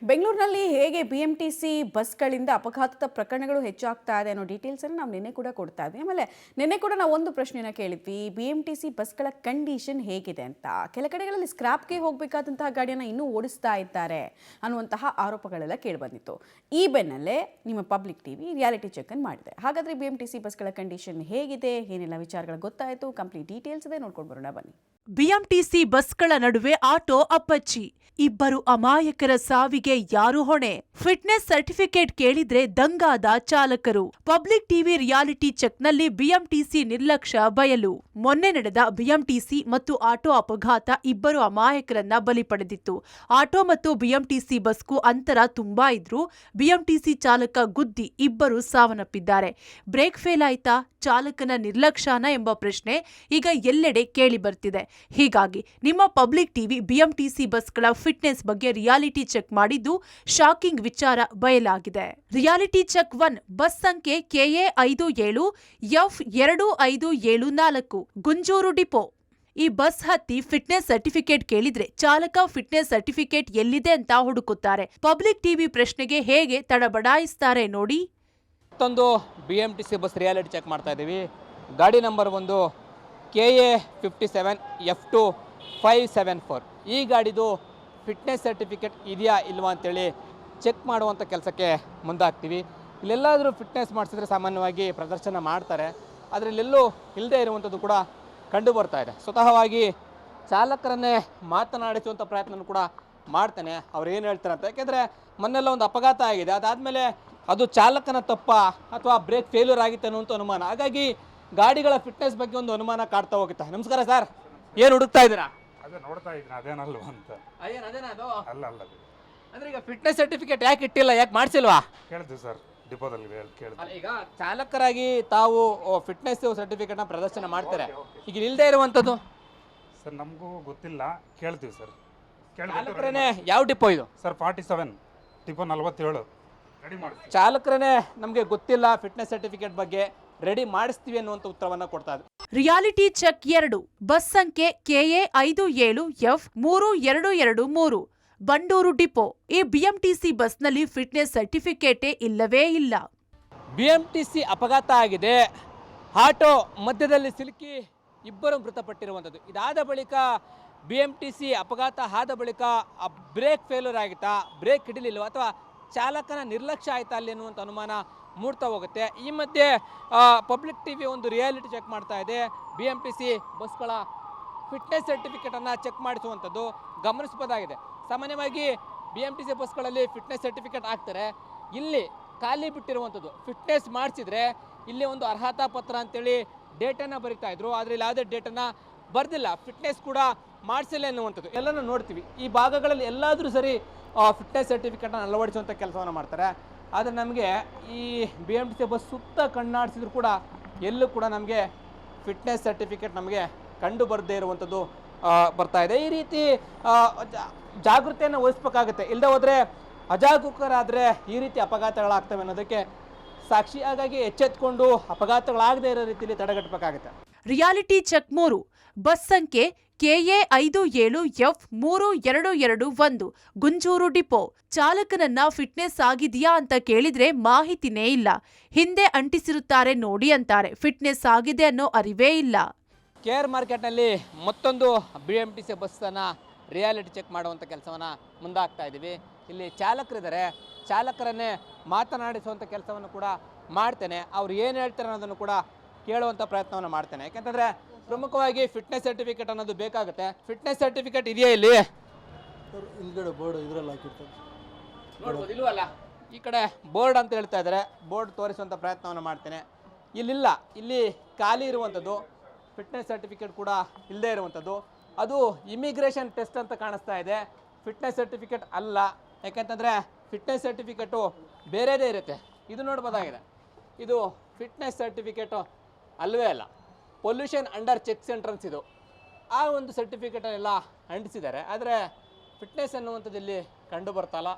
ಬೆಂಗಳೂರಿನಲ್ಲಿ ಹೇಗೆ ಬಿಎಂಟಿಸಿ ಬಸ್ಗಳಿಂದ ಅಪಘಾತದ ಪ್ರಕರಣಗಳು ಹೆಚ್ಚಾಗ್ತಾ ಇದೆ ಅನ್ನೋ ಡೀಟೇಲ್ಸ್ ಅನ್ನು ನಾವು ನಿನ್ನೆ ಕೂಡ ಕೊಡ್ತಾ ಇದ್ವಿ. ಆಮೇಲೆ ನಿನ್ನೆ ಕೂಡ ನಾವು ಒಂದು ಪ್ರಶ್ನೆನ ಕೇಳಿದ್ವಿ, ಬಿಎಂಟಿಸಿ ಬಸ್ಗಳ ಕಂಡೀಷನ್ ಹೇಗಿದೆ ಅಂತ. ಕೆಲ ಕಡೆಗಳಲ್ಲಿ ಸ್ಕ್ರಾಪ್ಗೆ ಹೋಗಬೇಕಾದಂತಹ ಗಾಡಿಯನ್ನು ಇನ್ನೂ ಓಡಿಸ್ತಾ ಇದ್ದಾರೆ ಅನ್ನುವಂತಹ ಆರೋಪಗಳೆಲ್ಲ ಕೇಳಿಬಂದಿತ್ತು. ಈ ಬೆನ್ನಲ್ಲೇ ನಿಮ್ಮ ಪಬ್ಲಿಕ್ ಟಿವಿ ರಿಯಾಲಿಟಿ ಚೆಕ್ ಅನ್ನು ಮಾಡಿದೆ. ಹಾಗಾದ್ರೆ ಬಿಎಂಟಿಸಿ ಬಸ್ಗಳ ಕಂಡೀಷನ್ ಹೇಗಿದೆ, ಏನೆಲ್ಲ ವಿಚಾರಗಳು ಗೊತ್ತಾಯಿತು, ಕಂಪ್ಲೀಟ್ ಡೀಟೇಲ್ಸ್ ಇದೆ, ನೋಡ್ಕೊಂಡು ಬರೋಣ ಬನ್ನಿ. ಬಿಎಂಟಿಸಿ ಬಸ್ಗಳ ನಡುವೆ ಆಟೋ ಅಪ್ಪಚ್ಚಿ, ಇಬ್ಬರು ಅಮಾಯಕರ ಸಾವಿಗೆ ಯಾರು ಹೊಣೆ? ಫಿಟ್ನೆಸ್ ಸರ್ಟಿಫಿಕೇಟ್ ಕೇಳಿದ್ರೆ ದಂಗಾದ ಚಾಲಕರು. ಪಬ್ಲಿಕ್ ಟಿವಿ ರಿಯಾಲಿಟಿ ಚೆಕ್ನಲ್ಲಿ ಬಿಎಂಟಿಸಿ ನಿರ್ಲಕ್ಷ್ಯ ಬಯಲು. ಮೊನ್ನೆ ನಡೆದ ಬಿಎಂಟಿಸಿ ಮತ್ತು ಆಟೋ ಅಪಘಾತ ಇಬ್ಬರು ಅಮಾಯಕರನ್ನ ಬಲಿ ಪಡೆದಿತ್ತು. ಆಟೋ ಮತ್ತು ಬಿಎಂಟಿಸಿ ಬಸ್ಗೂ ಅಂತರ ತುಂಬಾ ಇದ್ರೂ ಬಿಎಂಟಿಸಿ ಚಾಲಕ ಗುದ್ದಿ ಇಬ್ಬರು ಸಾವನ್ನಪ್ಪಿದ್ದಾರೆ. ಬ್ರೇಕ್ ಫೇಲ್ ಆಯ್ತಾ, ಚಾಲಕನ ನಿರ್ಲಕ್ಷ್ಯನ ಎಂಬ ಪ್ರಶ್ನೆ ಈಗ ಎಲ್ಲೆಡೆ ಕೇಳಿ ಬರ್ತಿದೆ. ಹೀಗಾಗಿ ನಿಮ್ಮ ಪಬ್ಲಿಕ್ ಟಿವಿ ಬಿಎಂಟಿಸಿ ಬಸ್ಗಳ ಫಿಟ್ನೆಸ್ ಬಗ್ಗೆ ರಿಯಾಲಿಟಿ ಚೆಕ್ ಮಾಡಿದ್ದು ಶಾಕಿಂಗ್ ವಿಚಾರ ಬಯಲಾಗಿದೆ. ರಿಯಾಲಿಟಿ ಚೆಕ್ 1 ಬಸ್ ಸಂಖ್ಯೆ KA 57 F2574 ಗುಂಜೂರು ಡಿಪೋ. ಈ ಬಸ್ ಹತ್ತಿ ಫಿಟ್ನೆಸ್ ಸರ್ಟಿಫಿಕೇಟ್ ಕೇಳಿದ್ರೆ ಚಾಲಕ ಫಿಟ್ನೆಸ್ ಸರ್ಟಿಫಿಕೇಟ್ ಎಲ್ಲಿದೆ ಅಂತ ಹುಡುಕುತ್ತಾರೆ. ಪಬ್ಲಿಕ್ ಟಿವಿ ಪ್ರಶ್ನೆಗೆ ಹೇಗೆ ತಡಬಡಾಯಿಸ್ತಾರೆ ನೋಡಿ. ಮತ್ತೊಂದು ಬಿಎಂಟಿಸಿ ಬಸ್ ರಿಯಾಲಿಟಿ ಚೆಕ್ ಮಾಡ್ತಾ ಇದ್ದೀವಿ. ಗಾಡಿ ನಂಬರ್ 1 KA 57 F2574. ಈ ಗಾಡಿದು ಫಿಟ್ನೆಸ್ ಸರ್ಟಿಫಿಕೇಟ್ ಇದೆಯಾ ಇಲ್ವಾ ಅಂತೇಳಿ ಚೆಕ್ ಮಾಡುವಂಥ ಕೆಲಸಕ್ಕೆ ಮುಂದಾಗ್ತೀವಿ. ಇಲ್ಲೆಲ್ಲಾದರೂ ಫಿಟ್ನೆಸ್ ಮಾಡಿಸಿದ್ರೆ ಸಾಮಾನ್ಯವಾಗಿ ಪ್ರದರ್ಶನ ಮಾಡ್ತಾರೆ, ಆದರೆ ಇಲ್ಲೆಲ್ಲೂ ಇಲ್ಲದೆ ಇರುವಂಥದ್ದು ಕೂಡ ಕಂಡು ಬರ್ತಾ ಇದೆ. ಸ್ವತಃವಾಗಿ ಚಾಲಕರನ್ನೇ ಮಾತನಾಡಿಸುವಂಥ ಪ್ರಯತ್ನ ಕೂಡ ಮಾಡ್ತಾನೆ. ಅವ್ರು ಏನು ಹೇಳ್ತಾರೆ ಅಂತ, ಯಾಕೆಂದರೆ ಮೊನ್ನೆಲ್ಲ ಒಂದು ಅಪಘಾತ ಆಗಿದೆ, ಅದಾದಮೇಲೆ ಅದು ಚಾಲಕನ ತಪ್ಪ ಅಥವಾ ಬ್ರೇಕ್ ಫೇಲ್ಯೂರ್ ಆಗಿತ್ತು ಅನ್ನುವಂಥ ಅನುಮಾನ. ಹಾಗಾಗಿ ಗಾಡಿಗಳ ಫಿಟ್ನೆಸ್ ಬಗ್ಗೆ ಒಂದು ಅನುಮಾನ ಕಾಡ್ತಾ ಹೋಗುತ್ತೆ. ನಮಸ್ಕಾರ ಸರ್, ಏನು ಹುಡುಕ್ತಾ ಇದ್ದೀರಾ? ಅದೇ ನೋಡ್ತಾ ಇದ್ದೀನಿ, ಅದೇನಲ್ವ ಅಂತ. ಅದೇನಾ ಅದು? ಅಲ್ಲ ಅಲ್ಲ, ಅಂದ್ರೆ ಈಗ ಫಿಟ್ನೆಸ್ ಸರ್ಟಿಫಿಕೇಟ್ ಯಾಕೆ ಇಟ್ಟಿಲ್ಲ, ಯಾಕೆ ಮಾಡಿಸಿಲ್ವಾ? ಕೇಳಿದ್ವಿ ಸರ್, ಡಿಪೋದಲ್ಲಿ ಕೇಳಿದ್ವಿ. ಈಗ ಚಾಲಕರಾಗಿ ತಾವು ಫಿಟ್ನೆಸ್ ಸರ್ಟಿಫಿಕೇಟ್ನ ಪ್ರದರ್ಶನ ಮಾಡ್ತಾರೆ, ಈಗ ಇಲ್ಲದೆ ಇರುವಂಥದ್ದು ಸರ್ ನಮಗೂ ಗೊತ್ತಿಲ್ಲ, ಕೇಳ್ತೀವಿ ಸರ್. ಚಾಲಕರೇ ಯಾವ ಡಿಪೋ ಇದು ಸರ್? 47 ಡಿಪೋ 47 ರೆಡಿ ಮಾಡಿ. ಚಾಲಕರೇ ನಮಗೆ ಗೊತ್ತಿಲ್ಲ ಫಿಟ್ನೆಸ್ ಸರ್ಟಿಫಿಕೇಟ್ ಬಗ್ಗೆ, ರೆಡಿ ಮಾಡಿಸ್ತೀವಿ ಅನ್ನುವಂಥ ಉತ್ತರವನ್ನ ಕೊಡ್ತಾ ಇದೆ. ರಿಯಾಲಿಟಿ ಚೆಕ್ 2 ಬಸ್ ಸಂಖ್ಯೆ KA 57 F3223 ಬಂಡೂರು ಡಿಪೋ. ಈ ಬಿಎಂಟಿಸಿ ಬಸ್ನಲ್ಲಿ ಫಿಟ್ನೆಸ್ ಸರ್ಟಿಫಿಕೇಟೇ ಇಲ್ಲವೇ ಇಲ್ಲ. ಬಿಎಂಟಿಸಿ ಅಪಘಾತ ಆಗಿದೆ, ಆಟೋ ಮಧ್ಯದಲ್ಲಿ ಸಿಲುಕಿ ಇಬ್ಬರು ಮೃತಪಟ್ಟಿರುವಂಥದ್ದು. ಇದಾದ ಬಳಿಕ ಬಿಎಂಟಿಸಿ ಅಪಘಾತ ಆದ ಬಳಿಕ ಬ್ರೇಕ್ ಫೇಲ್ಯೂರ್ ಆಗಿತ್ತಾ, ಬ್ರೇಕ್ ಹಿಡಿಲಿಲ್ವ ಅಥವಾ ಚಾಲಕನ ನಿರ್ಲಕ್ಷ್ಯ ಆಯ್ತಾ ಅಲ್ಲಿ ಅನ್ನುವಂಥ ಅನುಮಾನ ಮೂಡ್ತಾ ಹೋಗುತ್ತೆ. ಈ ಮಧ್ಯೆ ಪಬ್ಲಿಕ್ ಟಿವಿ ಒಂದು ರಿಯಾಲಿಟಿ ಚೆಕ್ ಮಾಡ್ತಾ ಇದೆ. ಬಿಎಂಟಿಸಿ ಬಸ್ಗಳ ಫಿಟ್ನೆಸ್ ಸರ್ಟಿಫಿಕೇಟನ್ನು ಚೆಕ್ ಮಾಡಿಸುವಂಥದ್ದು ಗಮನಿಸಬಹುದಾಗಿದೆ. ಸಾಮಾನ್ಯವಾಗಿ ಬಿಎಂಟಿಸಿ ಬಸ್ಗಳಲ್ಲಿ ಫಿಟ್ನೆಸ್ ಸರ್ಟಿಫಿಕೇಟ್ ಹಾಕ್ತಾರೆ, ಇಲ್ಲಿ ಖಾಲಿ ಬಿಟ್ಟಿರುವಂಥದ್ದು. ಫಿಟ್ನೆಸ್ ಮಾಡಿಸಿದ್ರೆ ಇಲ್ಲಿ ಒಂದು ಅರ್ಹತಾ ಪತ್ರ ಅಂತೇಳಿ ಡೇಟನ್ನು ಬರೀತಾ ಇದ್ರು, ಆದರೆ ಇಲ್ಲಿ ಯಾವುದೇ ಡೇಟನ್ನು ಬರ್ದಿಲ್ಲ, ಫಿಟ್ನೆಸ್ ಕೂಡ ಮಾಡಿಸಿಲ್ಲ ಎನ್ನುವಂಥದ್ದು ಎಲ್ಲನೂ ನೋಡ್ತೀವಿ. ಈ ಭಾಗಗಳಲ್ಲಿ ಎಲ್ಲಾದರೂ ಸರಿ ಫಿಟ್ನೆಸ್ ಸರ್ಟಿಫಿಕೇಟನ್ನು ಅಳವಡಿಸುವಂಥ ಕೆಲಸವನ್ನು ಮಾಡ್ತಾರೆ. ಆದರೆ ನಮಗೆ ಈ ಬಿಎಂಟಿಸಿ ಬಸ್ ಸುತ್ತ ಕಣ್ಣಾಡಿಸಿದ್ರು ಕೂಡ ಎಲ್ಲೂ ಕೂಡ ನಮಗೆ ಫಿಟ್ನೆಸ್ ಸರ್ಟಿಫಿಕೇಟ್ ನಮಗೆ ಕಂಡು ಬರದೇ ಇರುವಂಥದ್ದು ಬರ್ತಾ ಇದೆ. ಈ ರೀತಿ ಜಾಗೃತಿಯನ್ನು ವಹಿಸ್ಬೇಕಾಗುತ್ತೆ, ಇಲ್ಲದೆ ಹೋದರೆ ಅಜಾಗರೂಕರಾದರೆ ಈ ರೀತಿ ಅಪಘಾತಗಳಾಗ್ತವೆ ಅನ್ನೋದಕ್ಕೆ ಸಾಕ್ಷಿ. ಹಾಗಾಗಿ ಎಚ್ಚೆತ್ಕೊಂಡು ಅಪಘಾತಗಳಾಗದೇ ಇರೋ ರೀತಿಯಲ್ಲಿ ತಡೆಗಟ್ಟಬೇಕಾಗುತ್ತೆ. ರಿಯಾಲಿಟಿ ಚೆಕ್ 3 ಬಸ್ ಸಂಖ್ಯೆ KA 57 F3221 ಗುಂಜೂರು ಡಿಪೋ. ಚಾಲಕನನ್ನ ಫಿಟ್ನೆಸ್ ಆಗಿದೆಯಾ ಅಂತ ಕೇಳಿದ್ರೆ ಮಾಹಿತಿನೇ ಇಲ್ಲ. ಹಿಂದೆ ಅಂಟಿಸಿರುತ್ತಾರೆ ನೋಡಿ ಅಂತಾರೆ, ಫಿಟ್ನೆಸ್ ಆಗಿದೆ ಅನ್ನೋ ಅರಿವೇ ಇಲ್ಲ. KR ಮಾರ್ಕೆಟ್ನಲ್ಲಿ ಮತ್ತೊಂದು ಬಿಎಂಟಿಸಿ ಬಸ್ಸನ್ನು ರಿಯಾಲಿಟಿ ಚೆಕ್ ಮಾಡುವಂಥ ಕೆಲಸವನ್ನು ಮುಂದಾಗ್ತಾ ಇದ್ದೀವಿ. ಇಲ್ಲಿ ಚಾಲಕರಿದ್ದಾರೆ, ಚಾಲಕರನ್ನೇ ಮಾತನಾಡಿಸುವಂಥ ಕೆಲಸವನ್ನು ಕೂಡ ಮಾಡ್ತೇನೆ. ಅವ್ರು ಏನು ಹೇಳ್ತಾರೆ ಅನ್ನೋದನ್ನು ಕೂಡ ಕೇಳುವಂಥ ಪ್ರಯತ್ನವನ್ನು ಮಾಡ್ತೇನೆ. ಯಾಕೆಂತಂದರೆ ಪ್ರಮುಖವಾಗಿ ಫಿಟ್ನೆಸ್ ಸರ್ಟಿಫಿಕೇಟ್ ಅನ್ನೋದು ಬೇಕಾಗುತ್ತೆ. ಫಿಟ್ನೆಸ್ ಸರ್ಟಿಫಿಕೇಟ್ ಇದೆಯಾ ಇಲ್ಲಿ? ಹಿಂದ್ಗಡೆ ಬೋರ್ಡ್ ಇದರಲ್ಲಿ ಹಾಕಿರ್ತಾರೆ, ನೋಡ್ಬೋದು, ಇಲ್ವಲ್ಲ? ಈ ಕಡೆ ಬೋರ್ಡ್ ಅಂತ ಹೇಳ್ತಾ ಇದ್ದಾರೆ, ಬೋರ್ಡ್ ತೋರಿಸುವಂಥ ಪ್ರಯತ್ನವನ್ನು ಮಾಡ್ತೇನೆ. ಇಲ್ಲಿಲ್ಲ, ಇಲ್ಲಿ ಖಾಲಿ ಇರುವಂಥದ್ದು, ಫಿಟ್ನೆಸ್ ಸರ್ಟಿಫಿಕೇಟ್ ಕೂಡ ಇಲ್ಲದೇ ಇರುವಂಥದ್ದು. ಅದು ಇಮಿಗ್ರೇಷನ್ ಟೆಸ್ಟ್ ಅಂತ ಕಾಣಿಸ್ತಾ ಇದೆ, ಫಿಟ್ನೆಸ್ ಸರ್ಟಿಫಿಕೇಟ್ ಅಲ್ಲ. ಯಾಕೆಂತಂದರೆ ಫಿಟ್ನೆಸ್ ಸರ್ಟಿಫಿಕೇಟು ಬೇರೆದೇ ಇರುತ್ತೆ. ಇದು ನೋಡ್ಬೋದಾಗಿದೆ, ಇದು ಫಿಟ್ನೆಸ್ ಸರ್ಟಿಫಿಕೇಟು ಅಲ್ಲವೇ ಅಲ್ಲ, ಪೊಲ್ಯೂಷನ್ ಅಂಡರ್ ಚೆಕ್ ಸೆಂಟ್ರನ್ಸ್ ಇದು. ಆ ಒಂದು ಸರ್ಟಿಫಿಕೇಟನ್ನೆಲ್ಲ ಅಂಟಿಸಿದ್ದಾರೆ, ಆದರೆ ಫಿಟ್ನೆಸ್ ಅನ್ನುವಂಥದ್ದು ಇಲ್ಲಿ ಕಂಡು ಬರ್ತಲ್ಲ.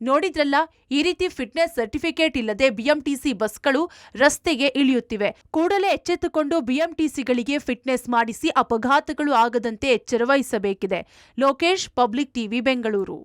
ನೋಡಿದ್ರಲ್ಲ, ಈ ರೀತಿ ಫಿಟ್ನೆಸ್ ಸರ್ಟಿಫಿಕೇಟ್ ಇಲ್ಲದೆ ಬಿಎಂಟಿಸಿ ಬಸ್ಗಳು ರಸ್ತೆಗೆ ಇಳಿಯುತ್ತಿವೆ. ಕೂಡಲೇ ಎಚ್ಚೆತ್ತುಕೊಂಡು ಬಿಎಂಟಿಸಿಗಳಿಗೆ ಫಿಟ್ನೆಸ್ ಮಾಡಿಸಿ ಅಪಘಾತಗಳು ಆಗದಂತೆ ಎಚ್ಚರ ವಹಿಸಬೇಕಿದೆ. Lokesh, public TV, Bengaluru.